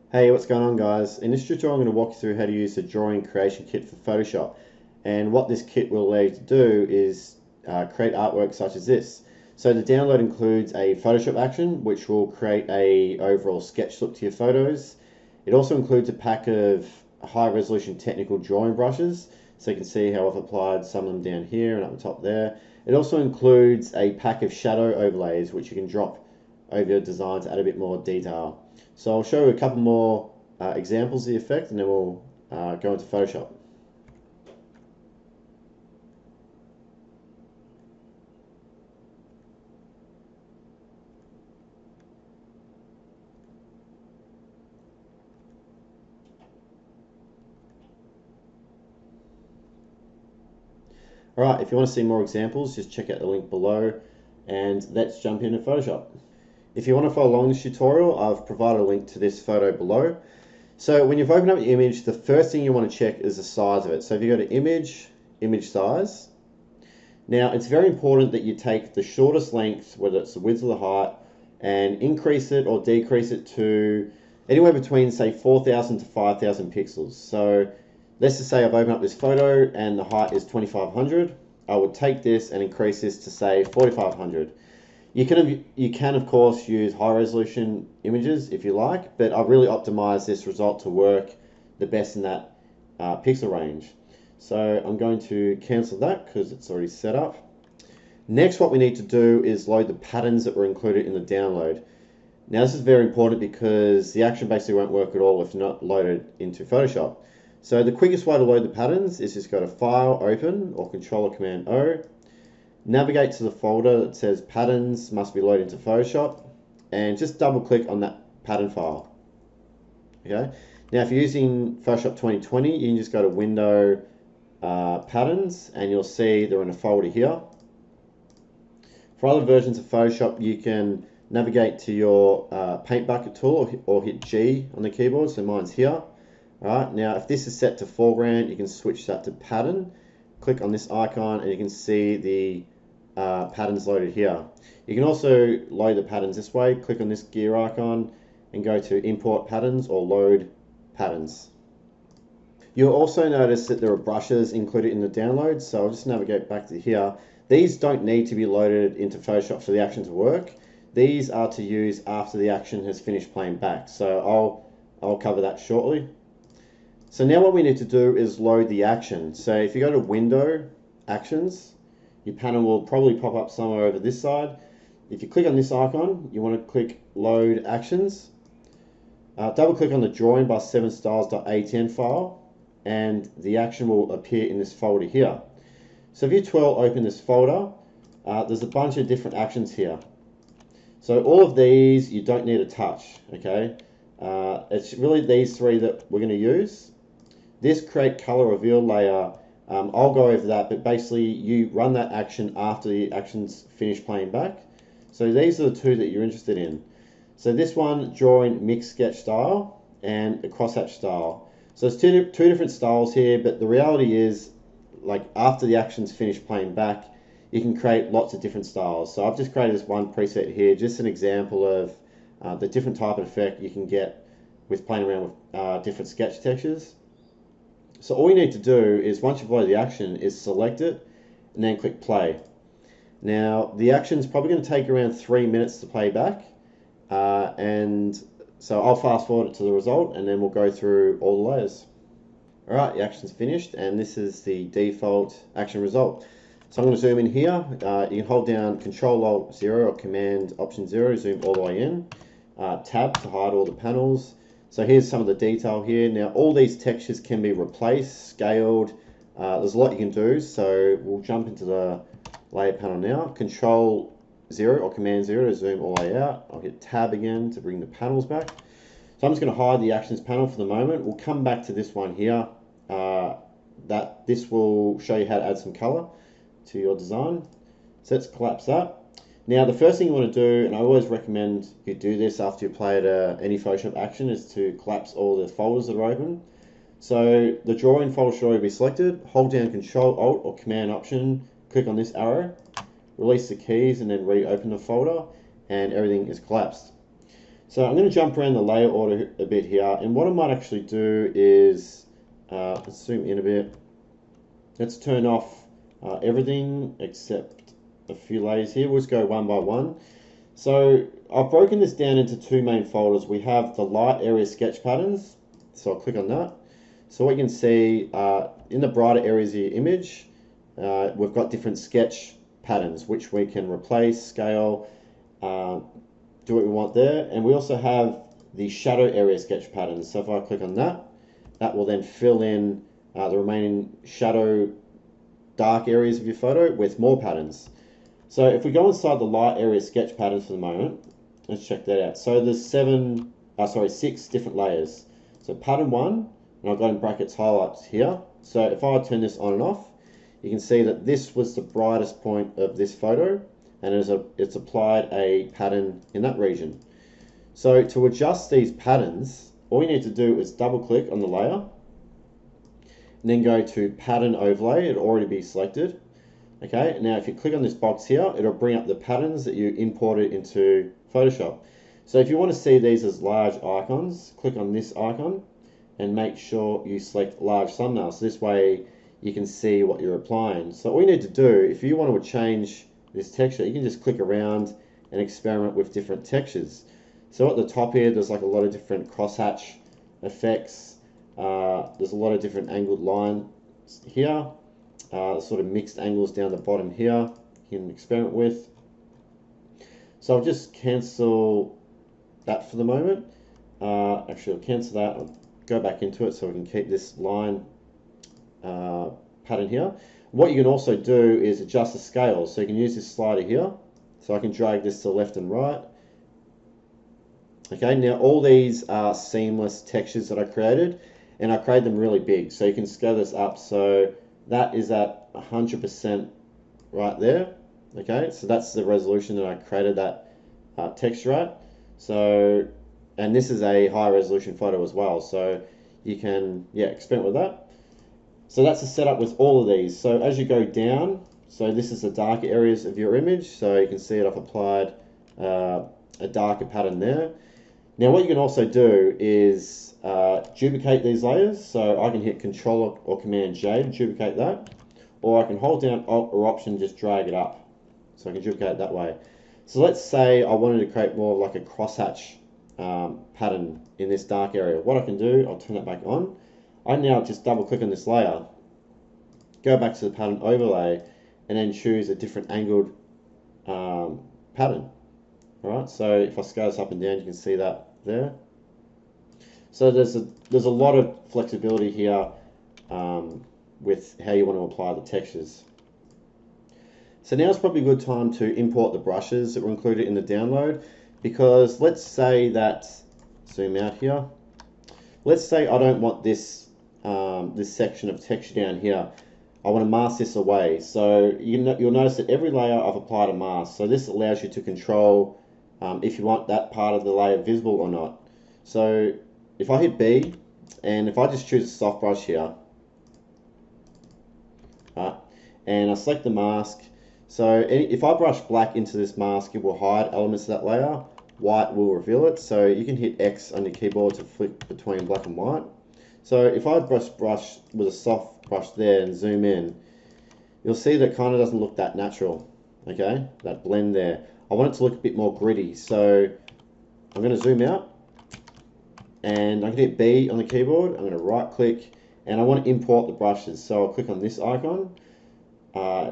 Hey, what's going on guys? In this tutorial I'm going to walk you through how to use the drawing creation kit for Photoshop. And what this kit will allow you to do is create artwork such as this. So the download includes a Photoshop action which will create a overall sketch look to your photos. It also includes a pack of high resolution technical drawing brushes, so you can see how I've applied some of them down here and up the top there. It also includes a pack of shadow overlays which you can drop over your design to add a bit more detail. So I'll show you a couple more examples of the effect and then we'll go into Photoshop. Alright, if you want to see more examples, just check out the link below and let's jump into Photoshop. If you want to follow along this tutorial, I've provided a link to this photo below. So when you've opened up your image, the first thing you want to check is the size of it. So if you go to Image, Image Size. Now it's very important that you take the shortest length, whether it's the width or the height, and increase it or decrease it to anywhere between say 4,000 to 5,000 pixels. So let's just say I've opened up this photo and the height is 2,500. I would take this and increase this to say 4,500. You can of course use high resolution images if you like, but I've really optimized this result to work the best in that pixel range. So I'm going to cancel that because it's already set up. Next, what we need to do is load the patterns that were included in the download. Now this is very important because the action basically won't work at all if not loaded into Photoshop. So the quickest way to load the patterns is just go to File, Open, or Control or Command O. Navigate to the folder that says Patterns must be loaded into Photoshop, and just double click on that pattern file. Okay. Now if you're using Photoshop 2020, you can just go to Window, Patterns, and you'll see they're in a folder here. For other versions of Photoshop, you can navigate to your paint bucket tool or hit G on the keyboard. So mine's here. Alright, now if this is set to foreground, you can switch that to pattern. Click on this icon and you can see the patterns loaded here. You can also load the patterns this way. Click on this gear icon and go to Import Patterns or Load Patterns. You'll also notice that there are brushes included in the download, so I'll just navigate back to here. These don't need to be loaded into Photoshop for the action to work. These are to use after the action has finished playing back, so I'll cover that shortly. So now what we need to do is load the action. So if you go to Window, Actions, your panel will probably pop up somewhere over this side. If you click on this icon, you want to click Load Actions. Double click on the Drawing by Sevenstyles.atn file, and the action will appear in this folder here. So if you twirl open this folder, there's a bunch of different actions here. So all of these you don't need to touch, okay? It's really these three that we're going to use. This Create Color Reveal layer, I'll go over that, but basically you run that action after the action's finished playing back. So these are the two that you're interested in. So this one, Drawing Mixed Sketch Style and a Crosshatch Style. So there's two different styles here, but the reality is, like after the action's finished playing back, you can create lots of different styles. So I've just created this one preset here, just an example of the different type of effect you can get with playing around with different sketch textures. So all you need to do is, once you've loaded the action, is select it and then click play. Now the action is probably going to take around 3 minutes to play back, and so I'll fast forward it to the result and then we'll go through all the layers. Alright, the action's finished and this is the default action result. So I'm going to zoom in here. You can hold down Control-Alt-0 or Command-Option-0, zoom all the way in. Tab to hide all the panels. So here's some of the detail here. Now all these textures can be replaced, scaled. There's a lot you can do. So we'll jump into the layer panel now. Control-0 or Command-0 to zoom all the way out. I'll hit Tab again to bring the panels back. So I'm just going to hide the actions panel for the moment. We'll come back to this one here. This will show you how to add some color to your design. So let's collapse that. Now the first thing you want to do, and I always recommend you do this after you play any Photoshop action, is to collapse all the folders that are open. So the drawing folder should already be selected. Hold down Control Alt or Command Option, click on this arrow, release the keys and then reopen the folder, and everything is collapsed. So I'm going to jump around the layer order a bit here, and what I might actually do is, let's zoom in a bit. Let's turn off everything except a few layers here. We'll just go one by one. So I've broken this down into two main folders. We have the light area sketch patterns, so I'll click on that. So what you can see in the brighter areas of your image, we've got different sketch patterns which we can replace, scale, do what we want there. And we also have the shadow area sketch patterns. So if I click on that, that will then fill in the remaining shadow dark areas of your photo with more patterns. So if we go inside the light area sketch patterns for the moment, let's check that out. So there's 6 different layers. So pattern 1, and I've got in brackets highlights here. So if I turn this on and off, you can see that this was the brightest point of this photo, and it's applied a pattern in that region. So to adjust these patterns, all you need to do is double click on the layer, and then go to pattern overlay. It'll already be selected. Okay, now if you click on this box here, it'll bring up the patterns that you imported into Photoshop. So if you want to see these as large icons, click on this icon and make sure you select large thumbnail. So this way you can see what you're applying. So all you need to do, if you want to change this texture, you can just click around and experiment with different textures. So at the top here, there's like a lot of different crosshatch effects. There's a lot of different angled lines here. Sort of mixed angles down the bottom here you can experiment with. So I'll just cancel that for the moment. Actually, I'll cancel that. I'll go back into it so we can keep this line pattern here. What you can also do is adjust the scale. So you can use this slider here. So I can drag this to left and right. Okay, now all these are seamless textures that I created, and I created them really big. So you can scale this up. So that is at 100% right there. Okay, so that's the resolution that I created that texture at. So, and this is a high resolution photo as well. So you can, experiment with that. So that's the setup with all of these. So as you go down, so this is the darker areas of your image. So you can see it, I've applied a darker pattern there. Now what you can also do is duplicate these layers. So I can hit Control or Command J to duplicate that, or I can hold down Alt or Option and just drag it up. So I can duplicate it that way. So let's say I wanted to create more like a crosshatch pattern in this dark area. What I can do, I'll turn that back on. I now just double click on this layer, go back to the pattern overlay, and then choose a different angled pattern. Alright, so if I scale this up and down, you can see that there. So there's a lot of flexibility here with how you want to apply the textures. So now is probably a good time to import the brushes that were included in the download, because let's say that, zoom out here, let's say I don't want this this section of texture down here. I want to mask this away. So you'll notice that every layer I've applied a mask. So this allows you to control if you want that part of the layer visible or not. So if I hit B, and if I just choose a soft brush here, and I select the mask, so if I brush black into this mask, it will hide elements of that layer. White will reveal it. So you can hit X on your keyboard to flick between black and white. So if I brush with a soft brush there and zoom in, you'll see that it kind of doesn't look that natural. Okay, that blend there. I want it to look a bit more gritty. So I'm going to zoom out, and I can hit B on the keyboard. I'm going to right click, and I want to import the brushes. So I'll click on this icon,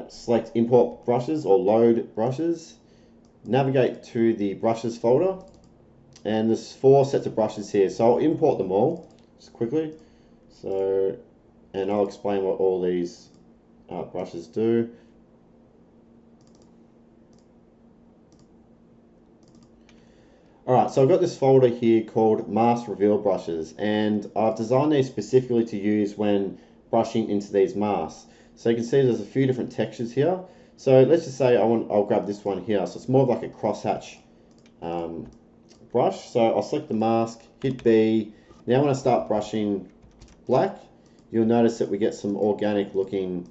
select import brushes or load brushes, navigate to the brushes folder, and there's 4 sets of brushes here. So I'll import them all just quickly. So, and I'll explain what all these brushes do. Alright, so I've got this folder here called Mask Reveal Brushes, and I've designed these specifically to use when brushing into these masks. So you can see there's a few different textures here. So let's just say I'll grab this one here. So it's more of like a crosshatch brush. So I'll select the mask, hit B. Now when I start brushing black, you'll notice that we get some organic looking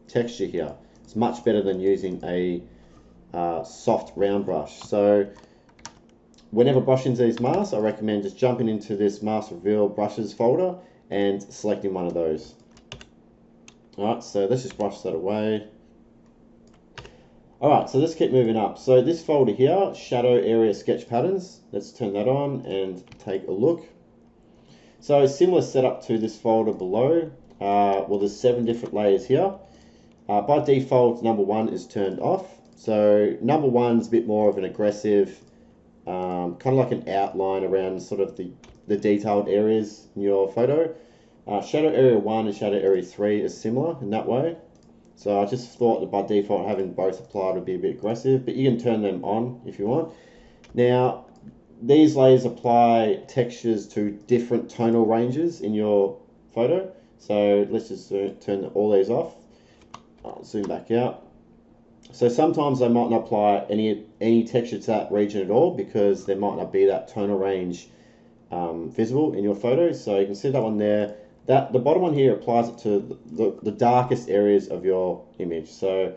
texture here. It's much better than using a soft round brush. So whenever brushing these masks, I recommend just jumping into this mask reveal brushes folder and selecting one of those. Alright, so let's just brush that away. Alright, so let's keep moving up. So this folder here, shadow area sketch patterns, let's turn that on and take a look. So similar setup to this folder below. Well, there's 7 different layers here. By default, number 1 is turned off. So number 1 is a bit more of an aggressive, kind of like an outline around sort of the detailed areas in your photo. Shadow area 1 and shadow area 3 is similar in that way. So I just thought that by default having both applied would be a bit aggressive, but you can turn them on if you want. Now, these layers apply textures to different tonal ranges in your photo. So let's just turn all these off. I'll zoom back out. So sometimes they might not apply any texture to that region at all because there might not be that tonal range visible in your photo. So you can see that one there. The bottom one here applies it to the darkest areas of your image. So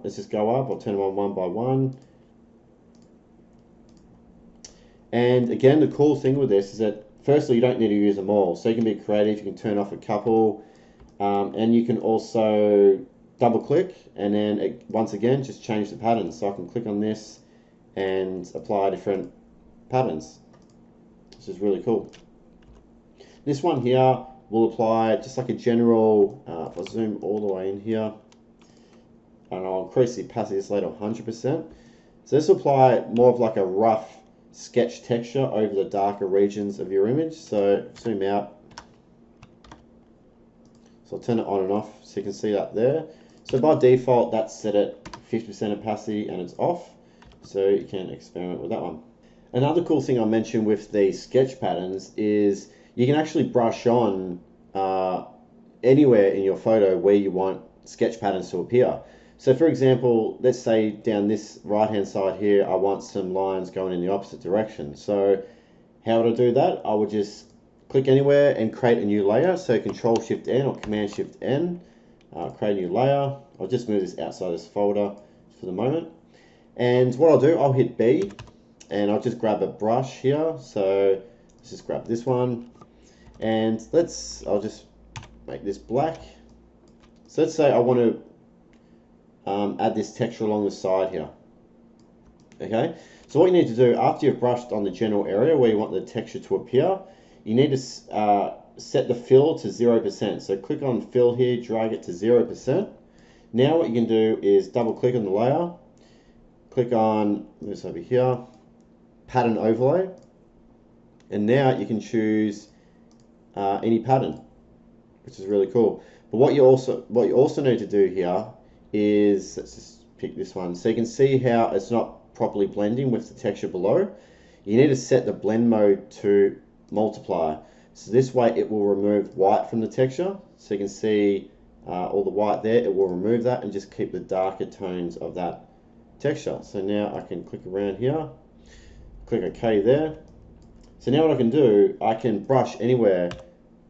let's just go up. I'll turn them on one by one. And again, the cool thing with this is that firstly, you don't need to use them all. So you can be creative. You can turn off a couple. And you can also double click and then once again just change the pattern. So I can click on this and apply different patterns, which is really cool. This one here will apply just like a general, if I zoom all the way in here, and I'll increase the opacity of this later 100%. So this will apply more of like a rough sketch texture over the darker regions of your image. So zoom out. So I'll turn it on and off so you can see that there. So by default, that's set at 50% opacity and it's off. So you can experiment with that one. Another cool thing I mentioned with the sketch patterns is you can actually brush on anywhere in your photo where you want sketch patterns to appear. So for example, let's say down this right hand side here, I want some lines going in the opposite direction. So how would I do that? I would just click anywhere and create a new layer. So Control Shift N or Command Shift N, create a new layer. I'll just move this outside this folder for the moment. And what I'll do, I'll hit B and I'll just grab a brush here. So let's just grab this one and I'll just make this black. So let's say I want to add this texture along the side here. Okay, so what you need to do after you've brushed on the general area where you want the texture to appear, you need to set the fill to 0%. So click on fill here, drag it to 0%. Now what you can do is double click on the layer, click on this over here, pattern overlay, and now you can choose any pattern, which is really cool. But what you also need to do here is, let's just pick this one, so you can see how it's not properly blending with the texture below. You need to set the blend mode to multiply, so this way it will remove white from the texture. So you can see all the white there, it will remove that and just keep the darker tones of that texture. So now I can click around here, click OK there. So now what I can do, I can brush anywhere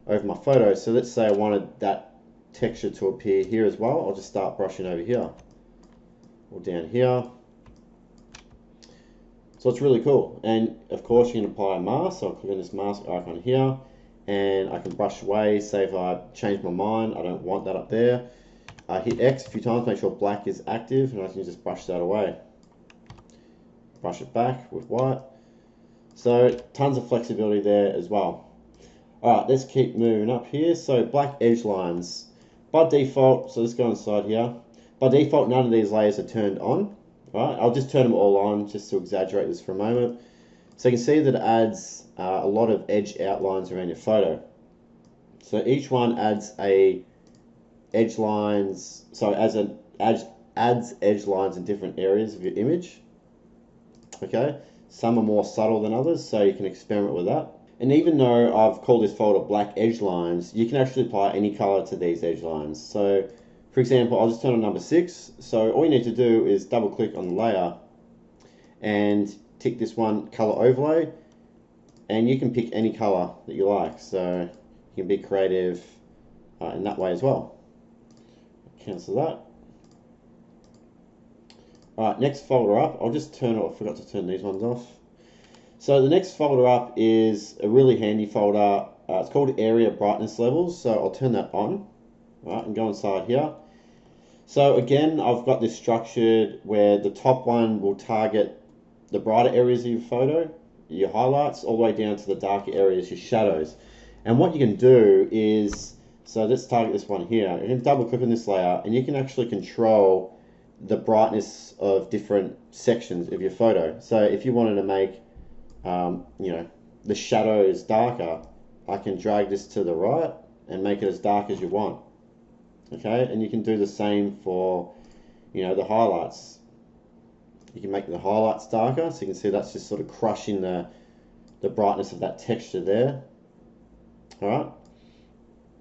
over my photo. So let's say I wanted that texture to appear here as well. I'll just start brushing over here or down here. So it's really cool. And of course you can apply a mask. So I'll click on this mask icon here and I can brush away. Say if I change my mind, I don't want that up there. I hit X a few times, make sure black is active, and I can just brush that away. Brush it back with white. So tons of flexibility there as well. Alright, let's keep moving up here. So black edge lines. By default, so let's go inside here. By default, none of these layers are turned on. Right, I'll just turn them all on just to exaggerate this for a moment. So you can see that it adds a lot of edge outlines around your photo. So each one adds a edge lines, adds edge lines in different areas of your image. Okay, some are more subtle than others, so you can experiment with that. And even though I've called this folder black edge lines, you can actually apply any color to these edge lines. So for example, I'll just turn on number 6. So all you need to do is double click on the layer and tick this one, color overlay, and you can pick any color that you like. So you can be creative in that way as well. Cancel that. Alright, next folder up, I'll just turn off, I forgot to turn these ones off. So the next folder up is a really handy folder. It's called Area Brightness Levels. So I'll turn that on, right, and go inside here. So again, I've got this structured where the top one will target the brighter areas of your photo, your highlights, all the way down to the darker areas, your shadows. And what you can do is, so let's target this one here. You can double click on this layer and you can actually control the brightness of different sections of your photo. So if you wanted to make, the shadows darker, I can drag this to the right and make it as dark as you want. Okay, and you can do the same for, the highlights. You can make the highlights darker, so you can see that's just sort of crushing the brightness of that texture there. All right,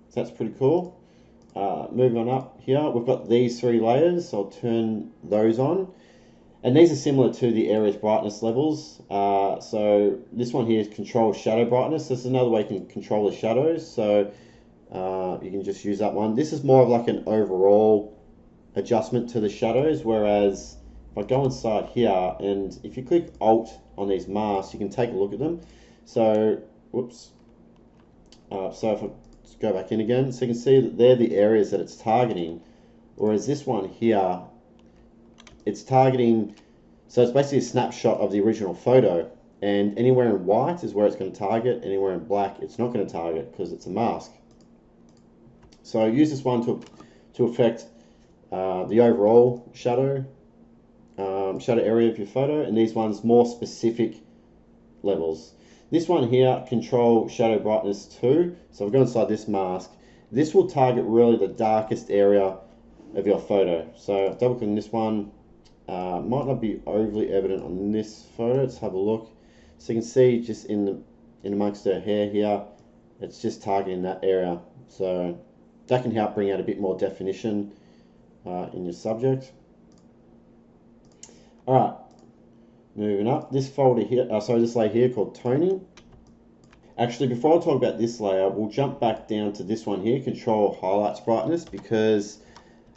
so that's pretty cool. Moving on up here, we've got these three layers, so I'll turn those on. And these are similar to the area's brightness levels. So this one here is control shadow brightness. This is another way you can control the shadows. So you can just use that one. This is more of like an overall adjustment to the shadows, whereas if I go inside here and if you click Alt on these masks, you can take a look at them. So, whoops. So if I go back in again, so you can see that they're the areas that it's targeting, whereas this one here, it's targeting, so it's basically a snapshot of the original photo, and anywhere in white is where it's going to target, anywhere in black it's not going to target because it's a mask. So use this one to affect the overall shadow area of your photo, and these ones more specific levels. This one here, control shadow brightness 2. So I'll go inside this mask. This will target really the darkest area of your photo. So double click on this one. Might not be overly evident on this photo. Let's have a look. So you can see just in amongst her hair here, it's just targeting that area. So that can help bring out a bit more definition in your subject. All right, moving up. This folder here, this layer here called toning. Actually, before I talk about this layer, we'll jump back down to this one here, control highlights brightness, because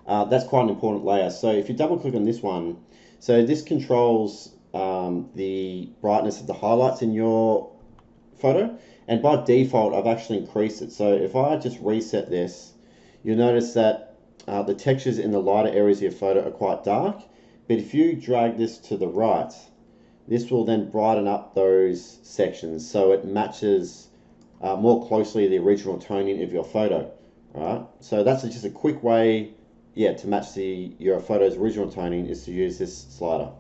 that's quite an important layer. So if you double click on this one, so this controls the brightness of the highlights in your photo, and by default I've actually increased it. So if I just reset this, you'll notice that the textures in the lighter areas of your photo are quite dark, but if you drag this to the right, this will then brighten up those sections so it matches more closely the original toning of your photo. All right, so that's just a quick way, to match your photo's original toning, is to use this slider.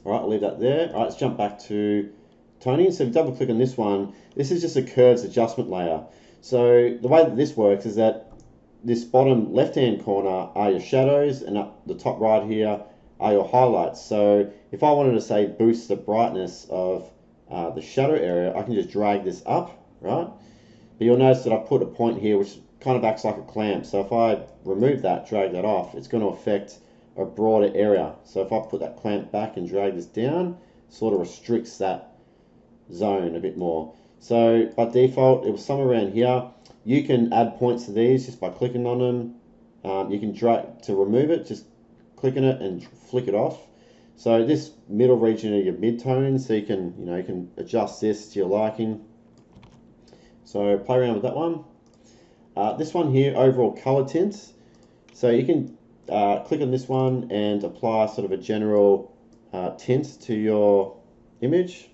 All right, I'll leave that there. All right, let's jump back to toning. So if you double click on this one, this is just a curves adjustment layer. So the way that this works is that this bottom left-hand corner are your shadows, and up the top right here are your highlights. So if I wanted to say boost the brightness of the shadow area, I can just drag this up, right? But you'll notice that I've put a point here which kind of acts like a clamp. So if I remove that, drag that off, it's going to affect a broader area. So if I put that clamp back and drag this down, sort of restricts that zone a bit more. So by default, it was somewhere around here. You can add points to these just by clicking on them. You can drag to remove it, just click on it and flick it off. So this middle region are your mid-tones, so you can adjust this to your liking. So play around with that one. This one here, overall color tints. So you can click on this one and apply sort of a general tint to your image.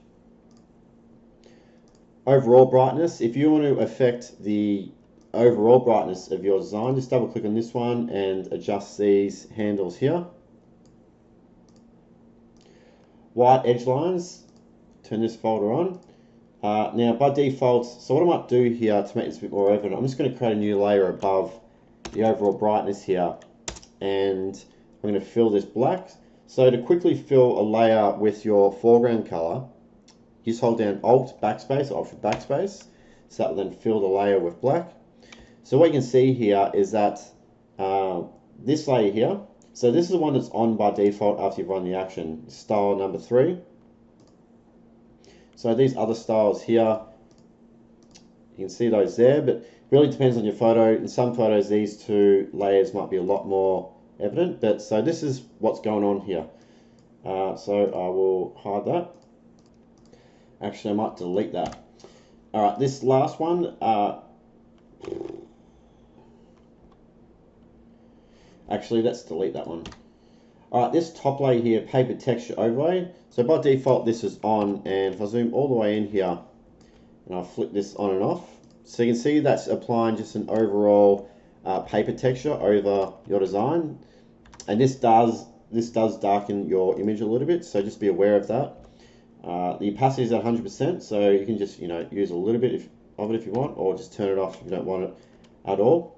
Overall brightness, if you want to affect the overall brightness of your design, just double click on this one and adjust these handles here. White edge lines, turn this folder on. Now by default, so what I might do here to make this a bit more evident, I'm just going to create a new layer above the overall brightness here, and I'm going to fill this black. So to quickly fill a layer with your foreground color, just hold down Alt backspace, so that will then fill the layer with black. So what you can see here is that this layer here, so this is the one that's on by default after you've run the action, style number 3. So these other styles here, you can see those there, but it really depends on your photo. In some photos, these two layers might be a lot more evident, but so this is what's going on here. So I will hide that. Actually, I might delete that. All right, this last one. Actually, let's delete that one. All right, this top layer here, paper texture overlay. So by default, this is on, and if I zoom all the way in here, and I'll flick this on and off, so you can see that's applying just an overall paper texture over your design, and this does darken your image a little bit. So just be aware of that. The opacity is at 100%, so you can just use a little bit of it if you want, or just turn it off if you don't want it at all.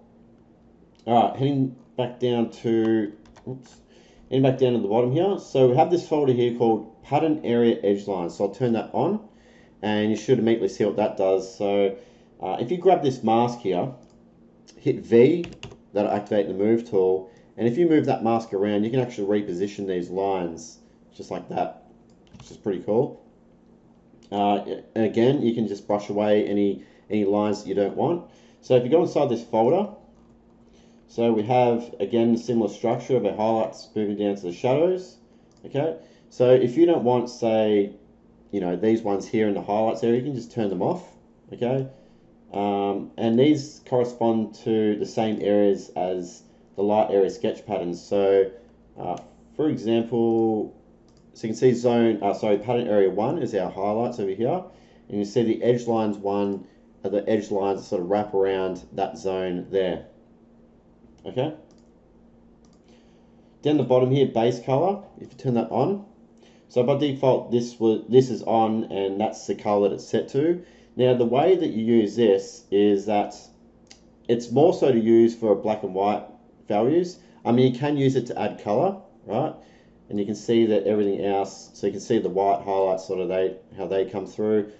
All right, heading back down to the bottom here. So we have this folder here called Pattern Area Edge Lines. So I'll turn that on, and you should immediately see what that does. So if you grab this mask here, hit V, that'll activate the Move tool, and if you move that mask around, you can actually reposition these lines just like that, which is pretty cool. And again, you can just brush away any lines that you don't want. So if you go inside this folder, so we have, again, a similar structure of our highlights moving down to the shadows, okay? So if you don't want, say, these ones here in the highlights area, you can just turn them off, okay? And these correspond to the same areas as the light area sketch patterns. So, for example, so you can see pattern area 1 is our highlights over here, and you see the edge lines 1 are the edge lines that sort of wrap around that zone there. Okay. Down the bottom here, base color. If you turn that on, so by default this is on, and that's the color that it's set to. Now the way that you use this is that it's more so to use for black and white values. I mean, you can use it to add color, right? And you can see that everything else. So you can see the white highlights, sort of how they come through.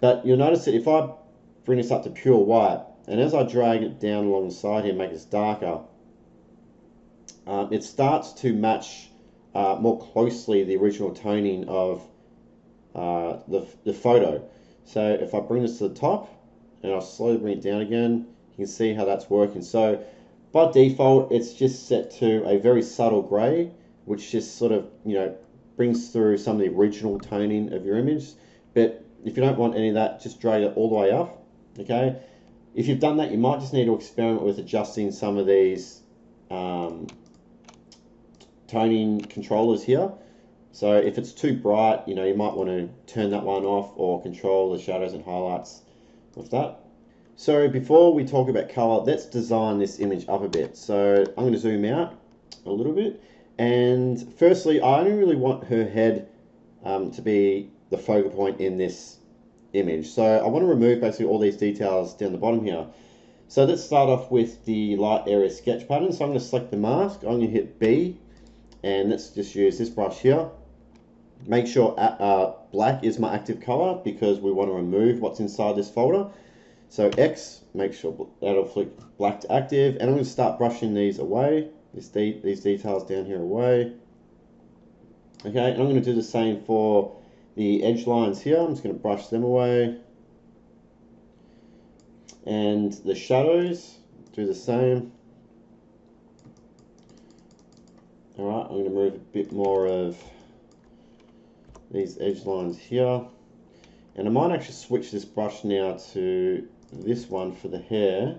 But you'll notice that if I bring this up to pure white, and as I drag it down along the side here, make this darker, it starts to match more closely the original toning of the photo. So if I bring this to the top, and I'll slowly bring it down again, you can see how that's working. So by default, it's just set to a very subtle grey, which just sort of brings through some of the original toning of your image. But if you don't want any of that, just drag it all the way up, okay? If you've done that, you might just need to experiment with adjusting some of these toning controllers here. So if it's too bright, you might want to turn that one off, or control the shadows and highlights with that. So before we talk about color, let's design this image up a bit. So I'm going to zoom out a little bit. And firstly, I only really want her head to be the focal point in this image. So I want to remove basically all these details down the bottom here. So let's start off with the light area sketch pattern. So I'm going to select the mask, I'm going to hit B, and let's just use this brush here. Make sure black is my active color, because we want to remove what's inside this folder. So X, make sure that'll flick black to active, and I'm going to start brushing these away, these details down here away. Okay, and I'm going to do the same for the edge lines here. I'm just going to brush them away. And the shadows, do the same. Alright, I'm going to move a bit more of these edge lines here. And I might actually switch this brush now to this one for the hair.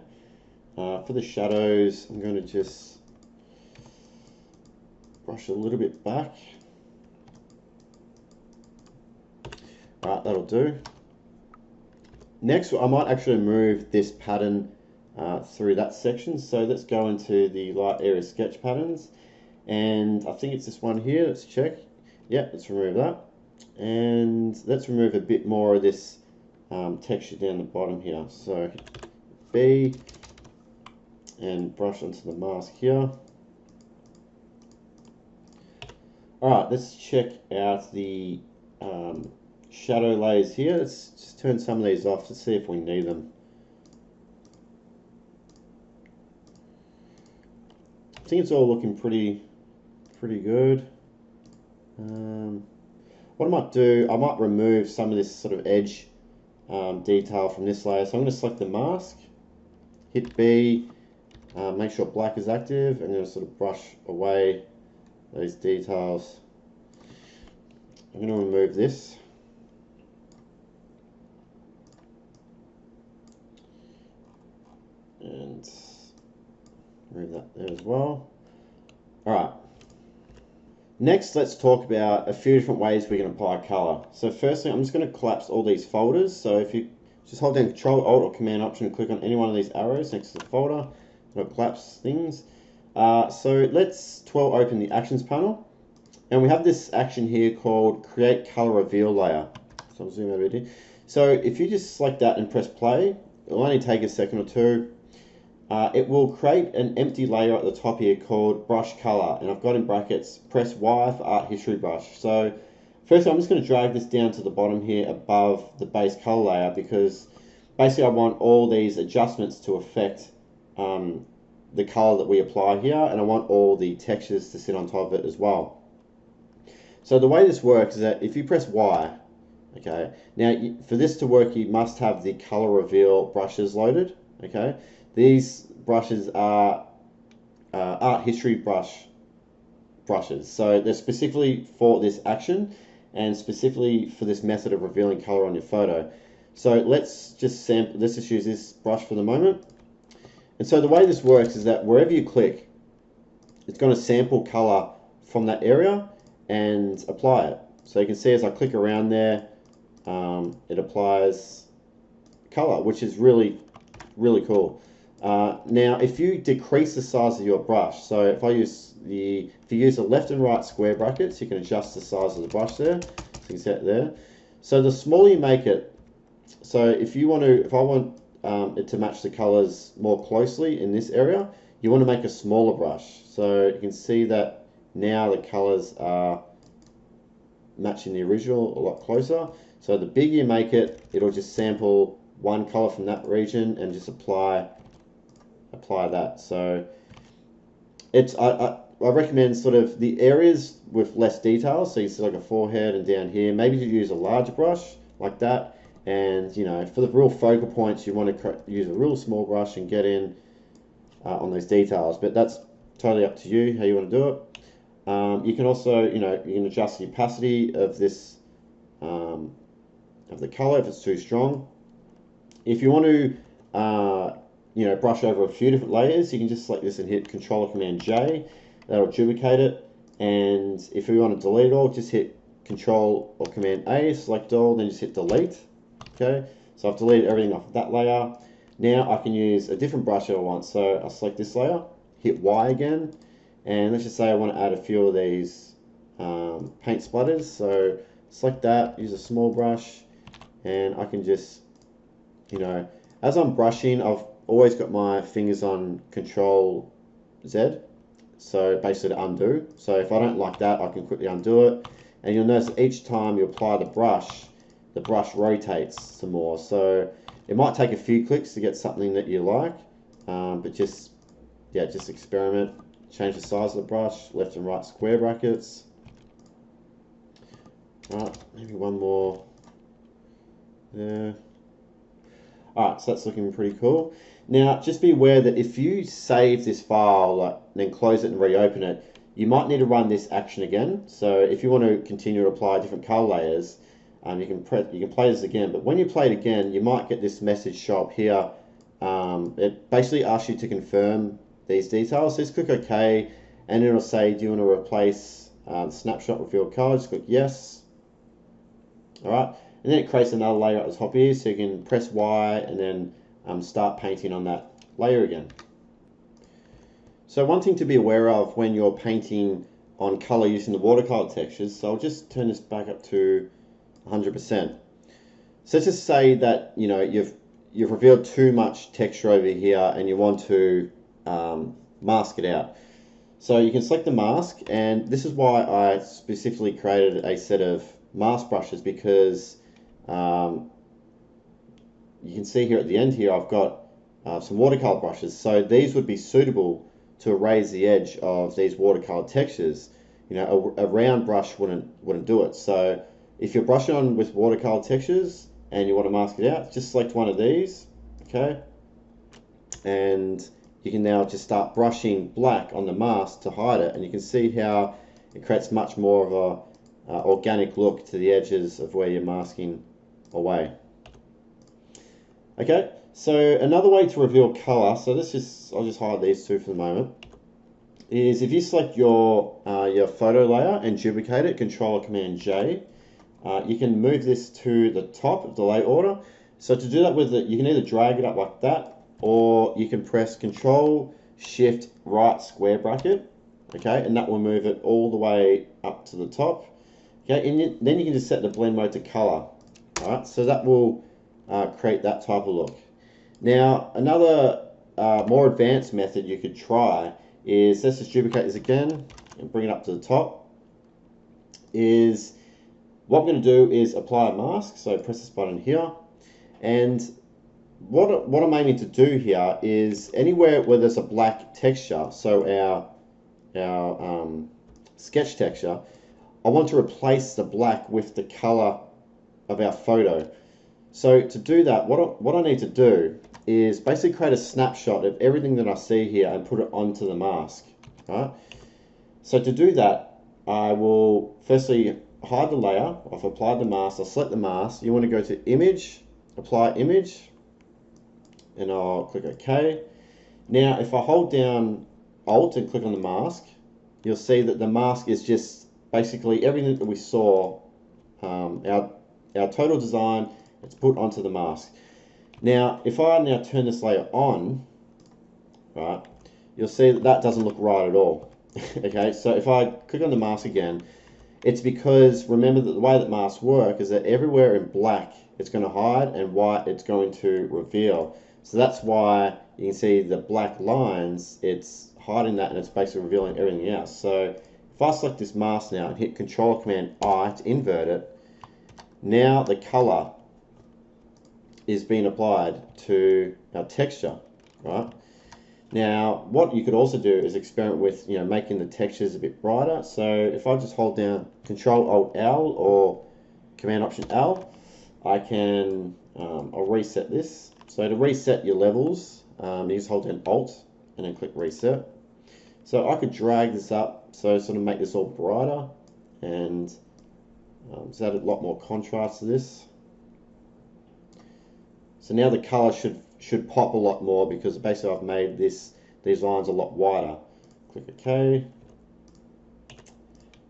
For the shadows, I'm going to just brush a little bit back. Right, that'll do. Next, I might actually move this pattern through that section. So let's go into the light area sketch patterns. And I think it's this one here. Let's check. Yeah, let's remove that. And let's remove a bit more of this texture down the bottom here. So B, and brush onto the mask here. Alright, let's check out the shadow layers here. Let's just turn some of these off to see if we need them. I think it's all looking pretty good. What I might do, I might remove some of this sort of edge detail from this layer. So I'm going to select the mask, hit B, make sure black is active, and then sort of brush away those details. I'm going to remove this. and move that there as well. Alright, next let's talk about a few different ways we can apply color. So firstly, I'm just going to collapse all these folders. So if you just hold down Control, Alt or Command Option and click on any one of these arrows next to the folder, it'll collapse things. So let's open the Actions panel, and we have this action here called Create Color Reveal Layer. So I'll zoom out a bit here. So if you just select that and press play, it'll only take a second or two. It will create an empty layer at the top here called Brush Color, and I've got in brackets, press Y for Art History Brush. So first I'm just going to drag this down to the bottom here above the base color layer, because basically I want all these adjustments to affect the color that we apply here, and I want all the textures to sit on top of it as well. So the way this works is that if you press Y, okay, now for this to work you must have the color reveal brushes loaded. Okay, these brushes are art history brushes, so they're specifically for this action and specifically for this method of revealing color on your photo. So let's just use this brush for the moment. And so the way this works is that wherever you click, it's going to sample color from that area and apply it. So you can see as I click around there, it applies color, which is really cool. Now if you decrease the size of your brush, so if you use the left and right square brackets, you can adjust the size of the brush there. So you can set it there. So the smaller you make it, so if I want it to match the colors more closely in this area, you want to make a smaller brush. So you can see that now the colors are matching the original a lot closer. So the bigger you make it, it'll just sample one color from that region and just apply that. So it's I recommend sort of the areas with less detail, so you see like a forehead and down here, maybe you use a larger brush like that, and you know, for the real focal points you want to use a real small brush and get in on those details, but that's totally up to you how you want to do it. You can also, you can adjust the opacity of this of the color if it's too strong. If you want to brush over a few different layers, you can just select this and hit Control or Command J. That'll duplicate it. And if you want to delete it all, just hit Control or Command A, select all, then just hit delete. Okay, so I've deleted everything off of that layer. Now I can use a different brush if I want. So I'll select this layer, hit Y again, and let's just say I want to add a few of these paint splatters. So select that, use a small brush, and I can just, as I'm brushing, I've always got my fingers on Control Z, so basically to undo. So if I don't like that, I can quickly undo it, and you'll notice each time you apply the brush rotates some more. So it might take a few clicks to get something that you like, but just experiment. Change the size of the brush, left and right square brackets. Alright, maybe one more there. Alright, so that's looking pretty cool. Now, just be aware that if you save this file, then close it and reopen it, you might need to run this action again. So if you want to continue to apply different color layers, you can play this again. But when you play it again, you might get this message show up here. It basically asks you to confirm these details. So just click OK, and it'll say, do you want to replace the snapshot reveal color? Just click yes. Alright, and then it creates another layer at the top here, so you can press Y and then start painting on that layer again. So one thing to be aware of when you're painting on color using the watercolor textures, so I'll just turn this back up to 100%. So let's just say that you've revealed too much texture over here and you want to mask it out. So you can select the mask, and this is why I specifically created a set of mask brushes, because you can see here at the end here I've got some watercolor brushes. So these would be suitable to erase the edge of these watercolor textures. A round brush wouldn't do it. So if you're brushing on with watercolor textures and you want to mask it out, just select one of these, okay, and you can now just start brushing black on the mask to hide it, and you can see how it creates much more of a organic look to the edges of where you're masking away. Okay, so another way to reveal color, so I'll just hide these two for the moment, is if you select your photo layer and duplicate it, Control or Command J, you can move this to the top of the layer order. So to do that with it, you can either drag it up like that, or you can press Control Shift right square bracket, okay, and that will move it all the way up to the top. Okay, and then you can just set the blend mode to color. All right, so that will create that type of look. Now, another more advanced method you could try is, let's just duplicate this again and bring it up to the top, is what I'm going to do is apply a mask. So press this button here, and what I'm aiming to do here is anywhere where there's a black texture, so our sketch texture, I want to replace the black with the color of our photo. So to do that, what I need to do is basically create a snapshot of everything that I see here and put it onto the mask. Right? So to do that, I will firstly hide the layer. I've applied the mask. I'll select the mask. You want to go to Image, Apply Image, and I'll click OK. Now, if I hold down Alt and click on the mask, you'll see that the mask is just basically everything that we saw, our total design, it's put onto the mask. Now, if I now turn this layer on, right, you'll see that that doesn't look right at all. Okay, so if I click on the mask again, it's because remember that the way that masks work is that everywhere in black it's going to hide and white it's going to reveal. So that's why you can see the black lines, it's hiding that and it's basically revealing everything else. So if I select this mask now and hit Control Command I to invert it, now the color is being applied to our texture, right? Now, what you could also do is experiment with, making the textures a bit brighter. So if I just hold down Control Alt L or Command Option L, I can, I'll reset this. So to reset your levels, you just hold down Alt and then click Reset. So I could drag this up, so sort of make this all brighter and just add a lot more contrast to this. So now the color should pop a lot more because basically I've made these lines a lot wider. Click OK.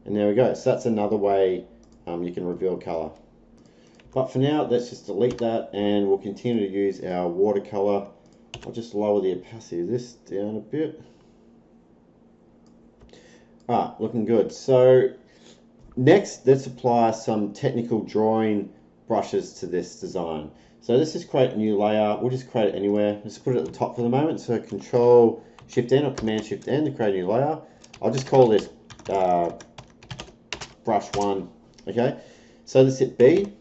And there we go. So that's another way you can reveal color. But for now, let's just delete that and we'll continue to use our watercolor. I'll just lower the opacity of this down a bit. Alright, looking good. So next, let's apply some technical drawing brushes to this design. So let's just create a new layer. We'll just create it anywhere. Let's put it at the top for the moment. So Control Shift N or Command Shift N to create a new layer. I'll just call this brush 1. Okay. So let's hit B.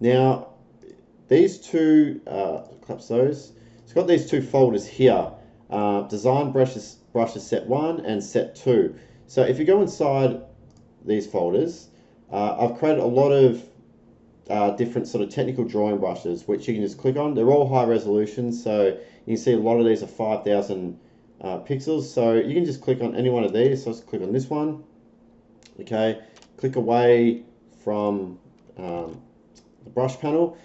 Now these two, collapse those. It's got these two folders here. Design brushes set 1 and set 2. So if you go inside these folders, I've created a lot of different sort of technical drawing brushes which you can just click on. They're all high resolution, so you can see a lot of these are 5,000 pixels, so you can just click on any one of these. So let's click on this one. Okay, click away from the brush panel,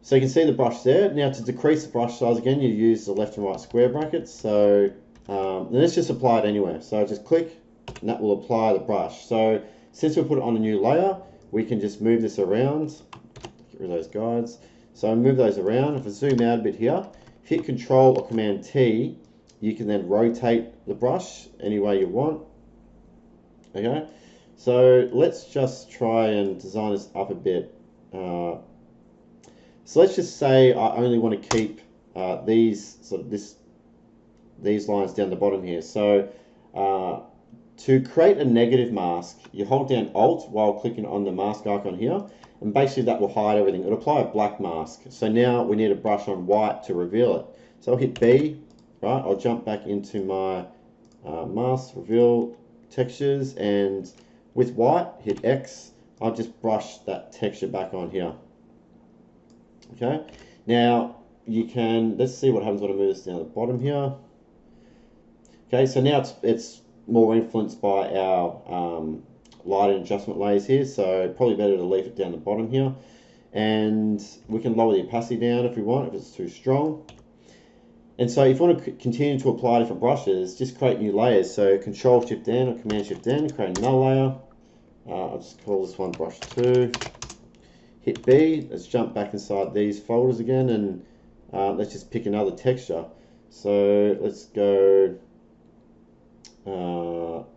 so you can see the brush there. Now to decrease the brush size again, you use the left and right square brackets. So let's just apply it anywhere, so just click and that will apply the brush. So since we put it on a new layer, we can just move this around, get rid of those guides. So I move those around. If I zoom out a bit here, hit Control or Command T, you can then rotate the brush any way you want. Okay, so let's just try and design this up a bit. So let's just say I only want to keep these lines down the bottom here. So to create a negative mask, you hold down Alt while clicking on the mask icon here, and basically that will hide everything. It'll apply a black mask. So now we need a brush on white to reveal it. So I'll hit B, right? I'll jump back into my mask, reveal textures, and with white, hit X. I'll just brush that texture back on here. Okay, now you can, let's see what happens when I move this down the bottom here. Okay, so now it's more influenced by our light and adjustment layers here, so probably better to leave it down the bottom here. and we can lower the opacity down if we want, if it's too strong. And so if you want to continue to apply different brushes, just create new layers. So Control Shift N or Command Shift N, create another layer. I'll just call this one brush 2. Hit B, let's jump back inside these folders again, and let's just pick another texture. So let's go,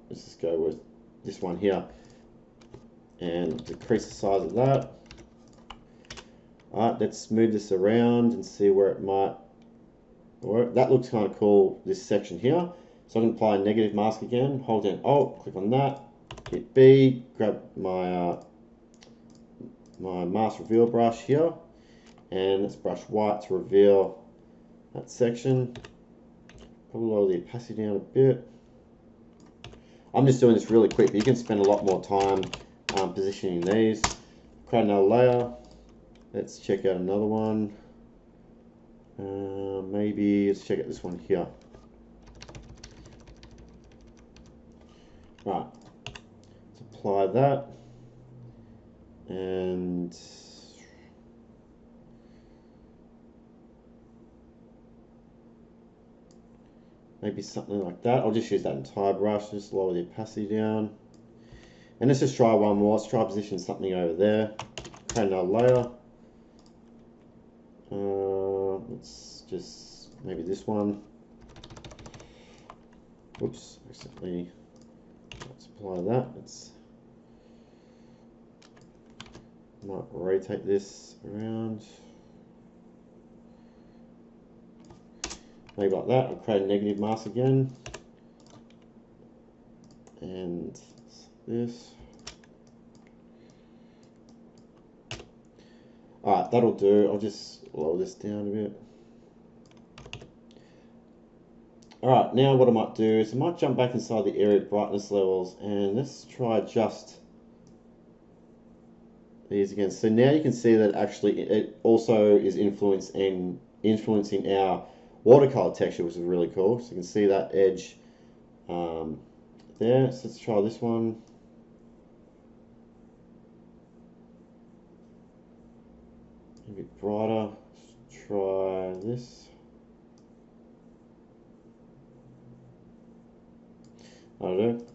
let's just go with this one here, and decrease the size of that. Alright, let's move this around and see where it might work. That looks kind of cool, this section here. So I'm going to apply a negative mask again, hold down Alt, click on that, hit B, grab my my mask reveal brush here, and let's brush white to reveal that section. Probably lower the opacity down a bit. I'm just doing this really quick, but you can spend a lot more time positioning these. Create another layer. Let's check out another one. Maybe let's check out this one here. Right, let's apply that, and maybe something like that. I'll just use that entire brush, just lower the opacity down. And let's just try one more. Let's try position something over there. Create another layer. Let's just, maybe this one. Whoops, accidentally. Let's apply that. Let's might rotate this around. Maybe like that. I'll create a negative mask again. And this. Alright, that'll do. I'll just lower this down a bit. Alright, now what I might do is I might jump back inside the area brightness levels, and let's try just these again. So now you can see that actually it also is influencing our watercolor texture, which is really cool. So you can see that edge there. So let's try this one. A bit brighter. Let's try this. I don't know.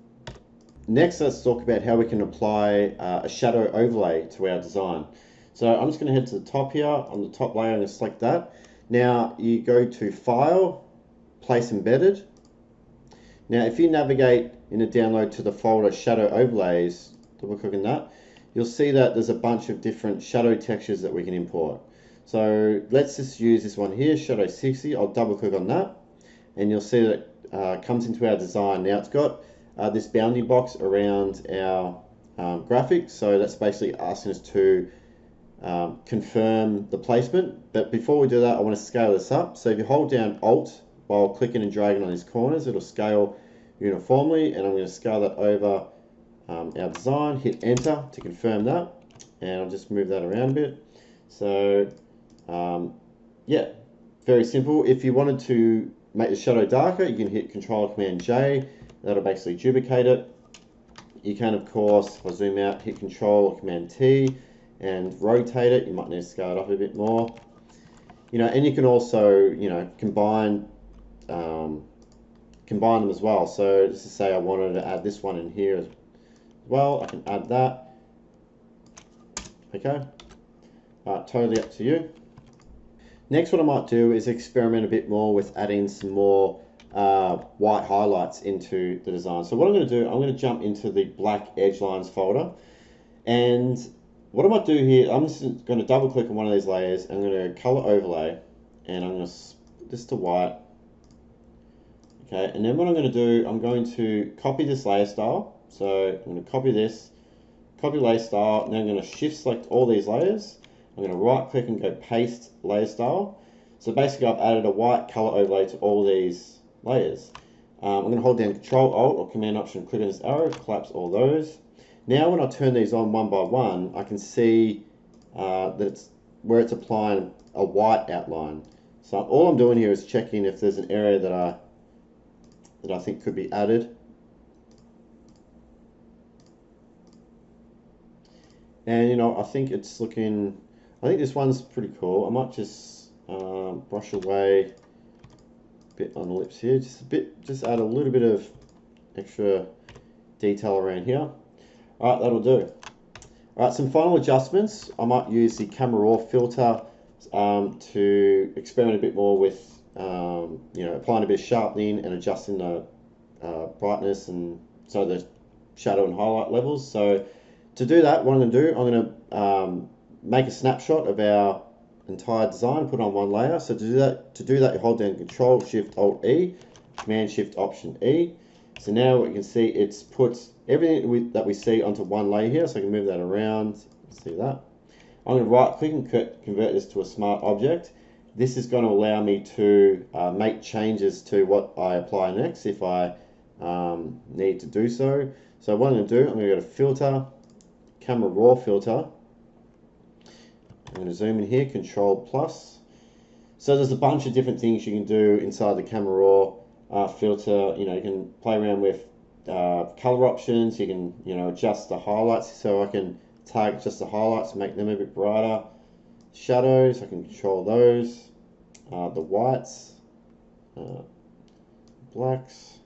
Next, let's talk about how we can apply a shadow overlay to our design. So I'm just going to head to the top here. On the top layer, I'm going to select that. Now you go to File, Place Embedded. Now if you navigate in the download to the folder Shadow Overlays, double click on that, you'll see that there's a bunch of different shadow textures that we can import. So let's just use this one here, Shadow 60. I'll double click on that, and you'll see that it comes into our design. Now it's got this bounding box around our graphic, so that's basically asking us to confirm the placement. But before we do that, I want to scale this up. So if you hold down Alt while clicking and dragging on these corners, it'll scale uniformly, and I'm going to scale that over our design. Hit Enter to confirm that, and I'll just move that around a bit. So yeah, very simple. If you wanted to make the shadow darker, you can hit Control Command J. That'll basically duplicate it. You can, of course, if I zoom out, hit Control or Command T and rotate it. You might need to scale it up a bit more. And you can also, combine them as well. So just to say I wanted to add this one in here as well, I can add that. Okay, totally up to you. Next, what I might do is experiment a bit more with adding some more white highlights into the design. So what I'm going to do, I'm going to jump into the black edge lines folder, and what I might do here, I'm just going to double click on one of these layers. I'm going to color overlay, and I'm going to split this to white. Okay, and then what I'm going to do, I'm going to copy this layer style. So I'm going to copy this, copy layer style, and then I'm going to shift select all these layers. I'm going to right click and go paste layer style. So basically I've added a white color overlay to all these layers. I'm going to hold down Control Alt or Command Option, click on this arrow, collapse all those. Now when I turn these on one by one, I can see that it's where it's applying a white outline. So all I'm doing here is checking if there's an area that I think could be added. And I think it's looking I think this one's pretty cool. I might just brush away a bit on the lips here, just add a little bit of extra detail around here. All right, that'll do. All right, some final adjustments. I might use the camera raw filter to experiment a bit more with, applying a bit of sharpening and adjusting the brightness and so the shadow and highlight levels. So to do that, what I'm going to do, I'm going to make a snapshot of our entire design, put it on one layer. So to do that, you hold down Control Shift Alt E, Command Shift Option E. So now what you can see, it's put everything that we see onto one layer here. So I can move that around. See that? I'm going to right click and convert this to a smart object. This is going to allow me to make changes to what I apply next if I need to do so. So what I'm going to do, I'm going to go to Filter, Camera Raw Filter. I'm going to zoom in here, Control Plus. So there's a bunch of different things you can do inside the Camera Raw filter. You can play around with color options. You can adjust the highlights, so I can target just the highlights, make them a bit brighter. Shadows, I can control those. The whites, blacks.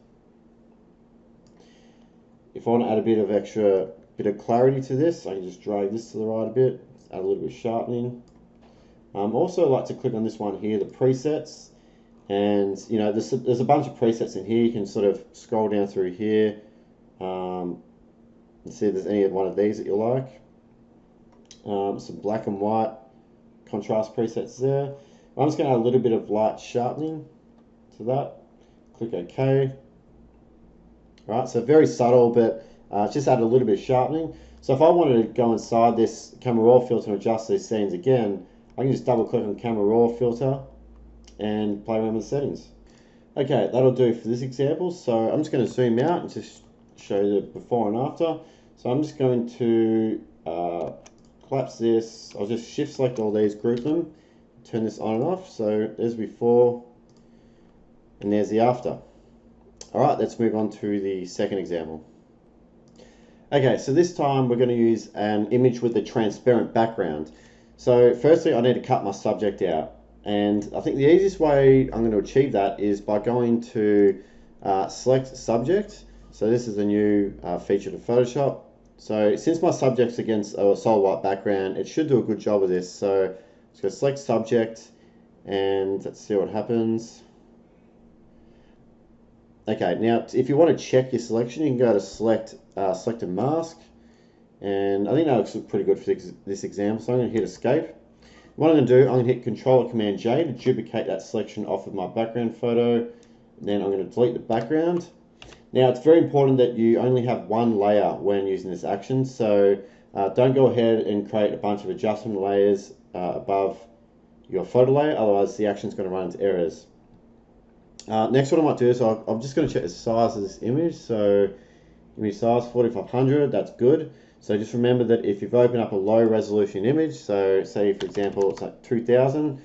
If I want to add a bit of clarity to this, I can just drag this to the right a bit, add a little bit of sharpening. Also, I like to click on this one here, the presets, and there's a bunch of presets in here. You can sort of scroll down through here and see if there's any one of these that you like. Some black and white contrast presets there. I'm just going to add a little bit of light sharpening to that. Click OK. Alright, so very subtle, but just add a little bit of sharpening. So if I wanted to go inside this camera raw filter and adjust these scenes again, I can just double click on camera raw filter and play around with the settings. Okay, that'll do for this example. So I'm just going to zoom out and just show you the before and after. So I'm just going to collapse this. I'll just shift select all these, group them, turn this on and off. So there's before and there's the after. Alright, let's move on to the second example. Okay, so this time we're going to use an image with a transparent background. So firstly, I need to cut my subject out. And I think the easiest way I'm going to achieve that is by going to select subject. So this is a new feature to Photoshop. So since my subject's against a solid white background, it should do a good job of this. So let's go select subject and let's see what happens. Okay, now if you want to check your selection, you can go to select a mask, and I think that looks pretty good for this example. So I'm going to hit escape. What I'm going to do, I'm going to hit Control or Command J to duplicate that selection off of my background photo. Then I'm going to delete the background. Now it's very important that you only have one layer when using this action. So don't go ahead and create a bunch of adjustment layers above your photo layer, otherwise the action is going to run into errors. Next, what I might do is I'm just going to check the size of this image. So image size 4500, that's good. So just remember that if you've opened up a low resolution image, so say for example it's like 2000,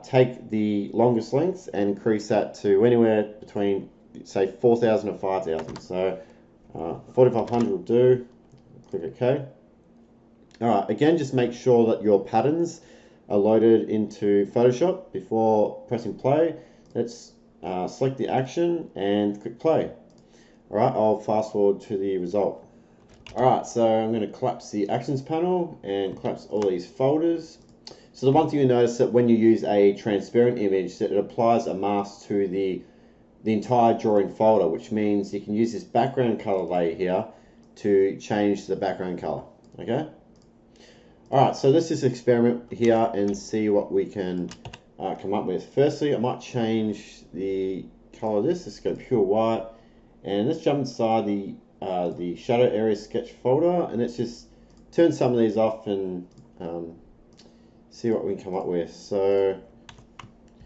take the longest length and increase that to anywhere between say 4000 or 5000. So 4500 will do. Click OK. Alright, again, just make sure that your patterns are loaded into Photoshop before pressing play. Let's select the action and click play. Alright, I'll fast forward to the result. Alright, so I'm going to collapse the actions panel and collapse all these folders. So the one thing you notice that when you use a transparent image, that it applies a mask to the entire drawing folder, which means you can use this background color layer here to change the background color. Okay. Alright, so let's just experiment here and see what we can come up with. Firstly, I might change the color of this. Let's go pure white, and let's jump inside the shadow area sketch folder, and let's just turn some of these off and see what we can come up with. So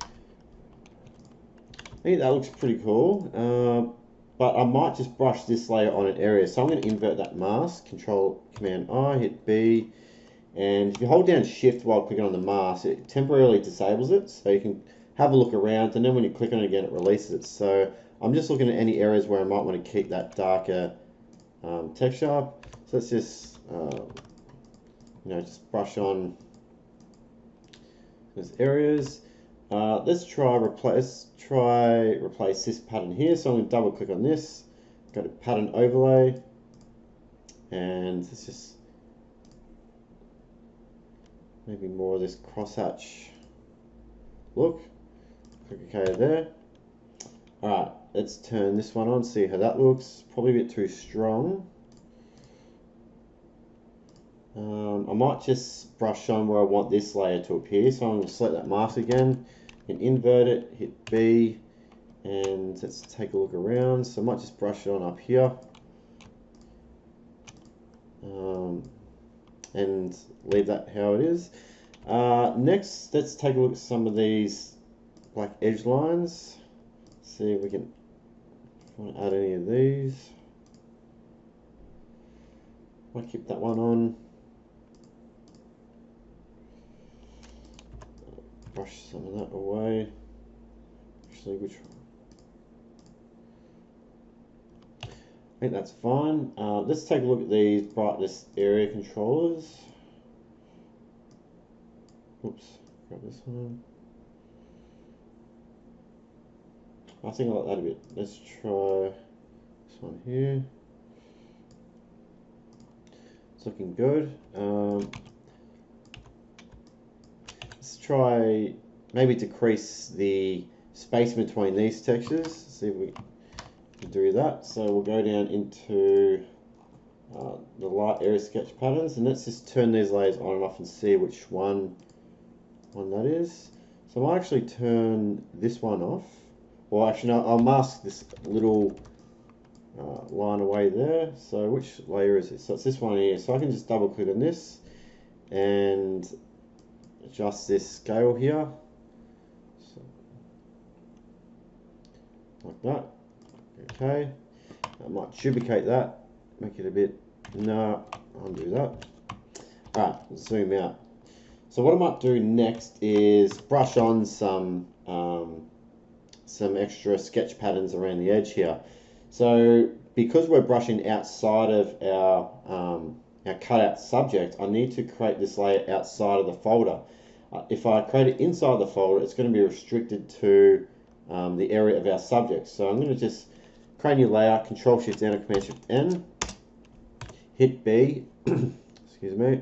I think that looks pretty cool, but I might just brush this layer on an area. So I'm going to invert that mask, Control Command I, hit B, and if you hold down Shift while clicking on the mask, it temporarily disables it, so you can have a look around, and then when you click on it again, it releases it. So I'm just looking at any areas where I might want to keep that darker texture. So let's just just brush on There's areas. Let's try replace this pattern here. So I'm going to double click on this, go to pattern overlay, and let's just maybe more of this crosshatch look. Click OK there. Alright, let's turn this one on, see how that looks. Probably a bit too strong. I might just brush on where I want this layer to appear. So I'm going to select that mask again and invert it, hit B, and let's take a look around. So I might just brush it on up here. And leave that how it is. Next, let's take a look at some of these black edge lines. See if we can add any of these. I'll keep that one on. Brush some of that away. Actually, which one? I think that's fine. Let's take a look at these brightness area controllers. Oops, grab this one. I think I like that a bit. Let's try this one here. It's looking good. Let's try maybe decrease the space between these textures. See if we can do that. So we'll go down into the light area sketch patterns, and let's just turn these layers on and off and see which one that is. So I might actually turn this one off. Or actually no, I'll mask this little line away there. So which layer is it? So it's this one here. So I can just double click on this and adjust this scale here. So, like that. Okay. I might duplicate that, make it a bit, no, undo that. Alright, zoom out. So what I might do next is brush on some extra sketch patterns around the edge here. So because we're brushing outside of our cutout subject, I need to create this layer outside of the folder. If I create it inside the folder, it's going to be restricted to the area of our subject. So I'm going to just create a new layer, Control Shift N or Command Shift N, hit B, excuse me.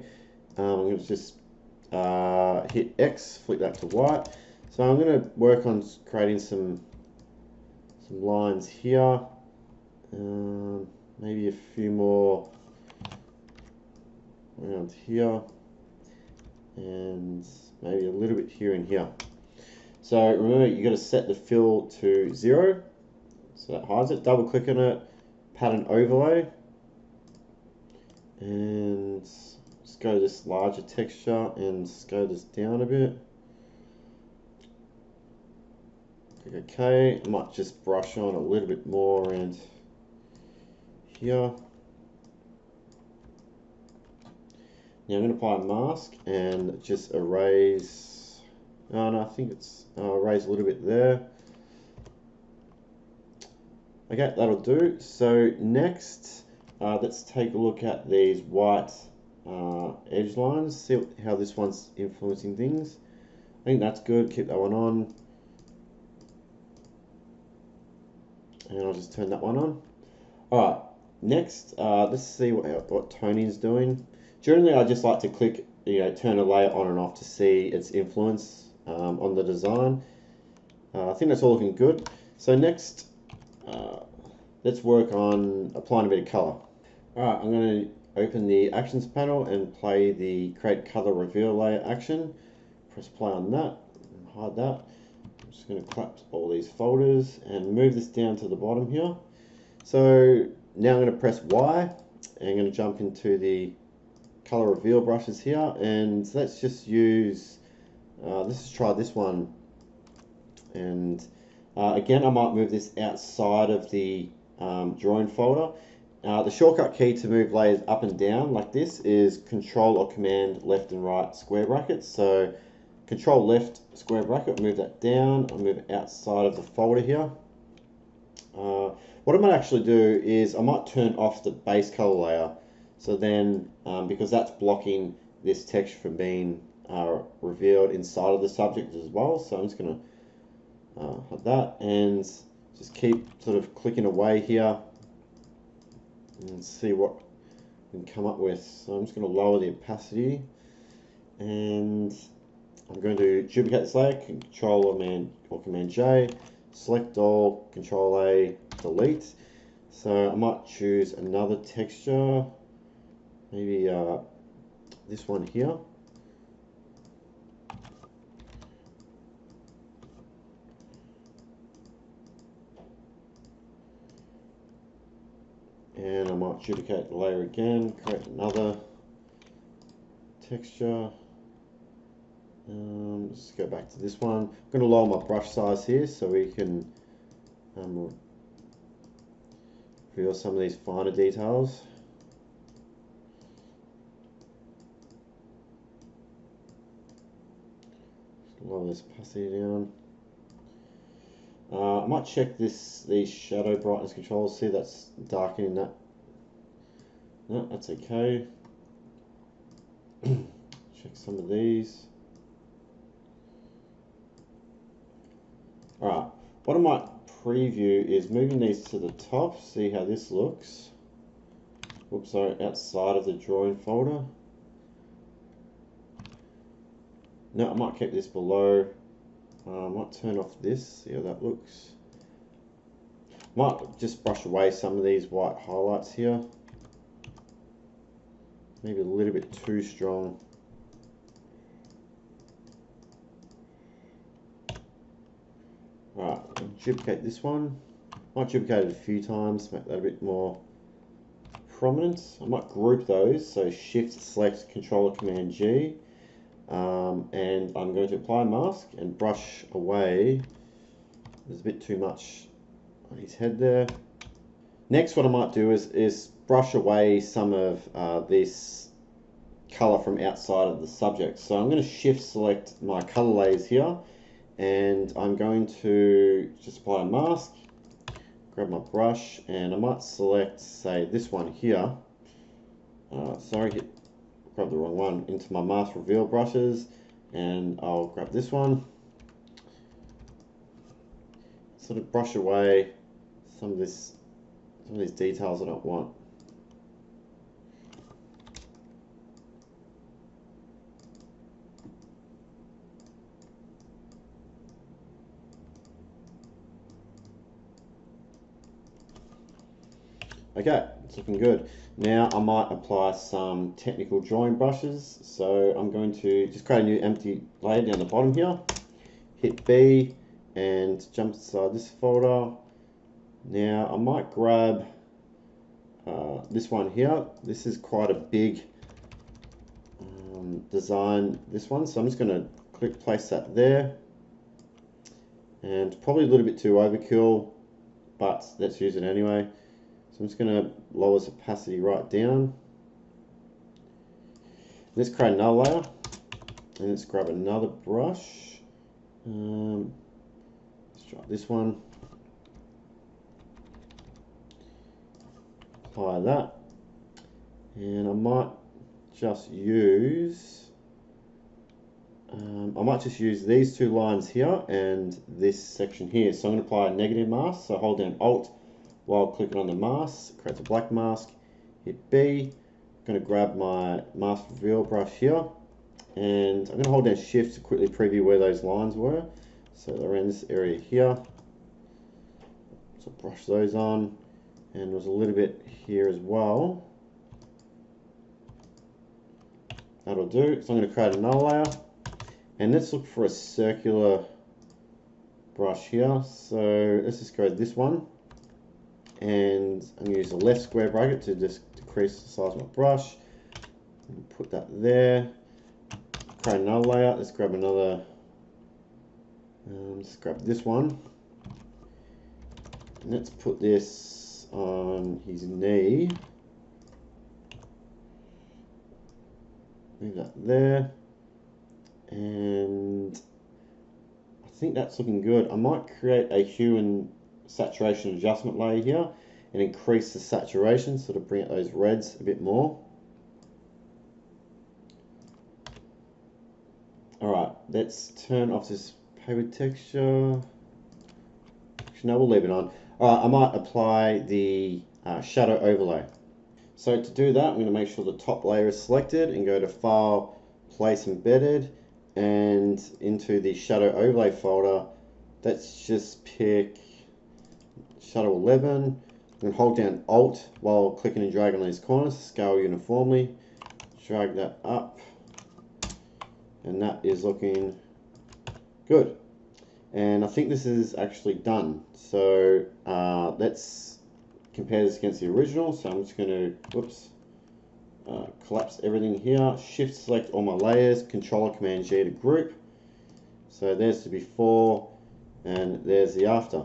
I'm going to just hit X, flick that to white. So I'm going to work on creating some lines here, maybe a few more around here, and maybe a little bit here and here. So remember, you got to set the fill to 0, so that hides it. Double click on it, pattern overlay, and just go to this larger texture and scale this down a bit. Click OK. I might just brush on a little bit more around here. Now I'm going to apply a mask and just erase. Oh no, I think it's erase a little bit there. Okay, that'll do. So next, let's take a look at these white edge lines. See how this one's influencing things. I think that's good. Keep that one on. And I'll just turn that one on. Alright, next, let's see what toning is doing. Generally, I just like to click, turn a layer on and off to see its influence on the design. I think that's all looking good. So next, let's work on applying a bit of color. Alright, I'm going to open the Actions panel and play the Create Color Reveal Layer action. Press play on that and hide that. I'm just going to collapse all these folders and move this down to the bottom here. So now I'm going to press Y and I'm going to jump into the color reveal brushes here, and let's just use, let's just try this one. And again, I might move this outside of the drawing folder. The shortcut key to move layers up and down like this is Control or Command left and right square brackets. So Control left square bracket, move that down, I'll move it outside of the folder here. What I might actually do is I might turn off the base color layer. So then, because that's blocking this texture from being are revealed inside of the subject as well. So I'm just going to have that and just keep sort of clicking away here and see what we can come up with. So I'm just going to lower the opacity and I'm going to duplicate this layer, Control or Command J, select all, Control A, delete. So I might choose another texture, maybe this one here. And I might duplicate the layer again, create another texture. Let's go back to this one. I'm going to lower my brush size here so we can reveal some of these finer details. Lower this opacity down. I might check these shadow brightness controls. See, that's darkening that. No, that's okay. Check some of these. Alright, what I might preview is moving these to the top, see how this looks. Whoops, sorry, outside of the drawing folder. No, I might keep this below. I might turn off this, see how that looks. Might just brush away some of these white highlights here. Maybe a little bit too strong. Alright, duplicate this one. Might duplicate it a few times, make that a bit more prominent. I might group those, so Shift, Select, Control, Command G. And I'm going to apply a mask and brush away. There's a bit too much on his head there. Next, what I might do is brush away some of this color from outside of the subject. So I'm going to Shift select my color layers here, and I'm going to just apply a mask, grab my brush, and I might select, say, this one here. Grab the wrong one, into my mask reveal brushes, and I'll grab this one. Sort of brush away some of these details I don't want. Okay, it's looking good. Now I might apply some technical drawing brushes. So I'm going to just create a new empty layer down the bottom here. Hit B and jump inside this folder. Now I might grab this one here. This is quite a big design, this one. So I'm just going to place that there. And probably a little bit too overkill, but let's use it anyway. So I'm just going to lower this opacity right down. Let's create another layer, and let's grab another brush. Let's try this one. Apply that, and I might just use these two lines here and this section here. So I'm going to apply a negative mask. So hold down Alt while clicking on the mask, creates a black mask. Hit B. I'm going to grab my mask reveal brush here, and I'm going to hold down Shift to quickly preview where those lines were. So around this area here. So brush those on, and there's a little bit here as well. That'll do. So I'm going to create another layer, and let's look for a circular brush here. So let's just go to this one. And I'm going to use the left square bracket to just decrease the size of my brush. And put that there. Create another layer. Let's grab another. Let's grab this one. And let's put this on his knee. Move that there. And I think that's looking good. I might create a hue and saturation adjustment layer here and increase the saturation, sort of bring out those reds a bit more. let's turn off this paper texture. Actually, no, we'll leave it on. Alright, I might apply the shadow overlay. So to do that, I'm going to make sure the top layer is selected and go to File, Place Embedded, and into the Shadow Overlay folder. Let's just pick Shadow 11 and hold down Alt while clicking and dragging on these corners, scale uniformly, drag that up, and that is looking good. And I think this is actually done. So let's compare this against the original. So I'm just going to collapse everything here, shift select all my layers, Control Command G to group. So there's the before and there's the after.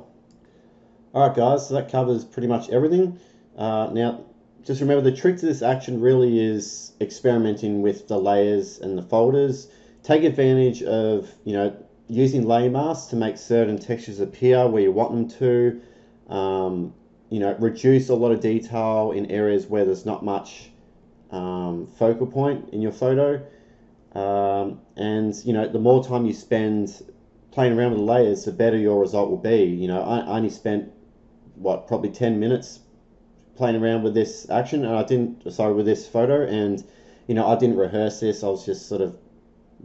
Alright guys, so that covers pretty much everything. Now just remember, the trick to this action really is experimenting with the layers and the folders. Take advantage of, using layer masks to make certain textures appear where you want them to. Reduce a lot of detail in areas where there's not much focal point in your photo. And the more time you spend playing around with the layers, the better your result will be. I only spent probably 10 minutes playing around with this action, and with this photo, and I didn't rehearse this. I was just sort of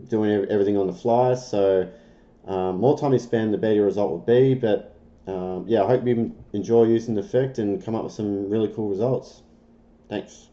doing everything on the fly. So more time you spend, the better your result will be. But yeah, I hope you enjoy using the effect and come up with some really cool results. Thanks.